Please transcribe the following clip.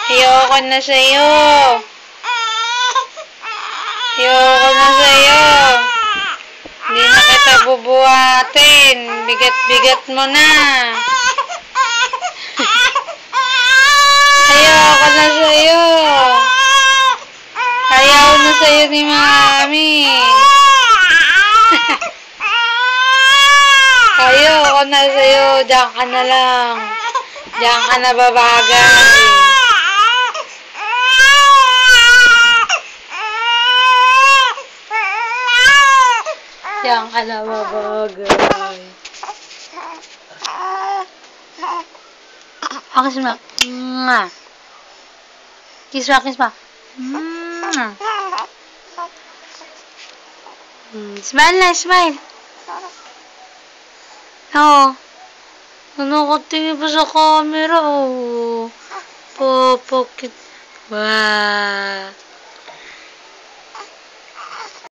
Ayoko na sa'yo. Ayoko na sa'yo. Hindi na kita bubuhatin. Bigat-bigat mo na. Ayoko na sa'yo. Ayaw na sa'yo ni Mami. Ayoko na sa'yo. Diyan ka na lang. Diyan ka na babagay. Diyan ka na babagay. Kiss mo. Kiss mo, kiss mo. Smile na, smile. Oo. Nakatingin pa sa camera, oh. Papakit. Wow.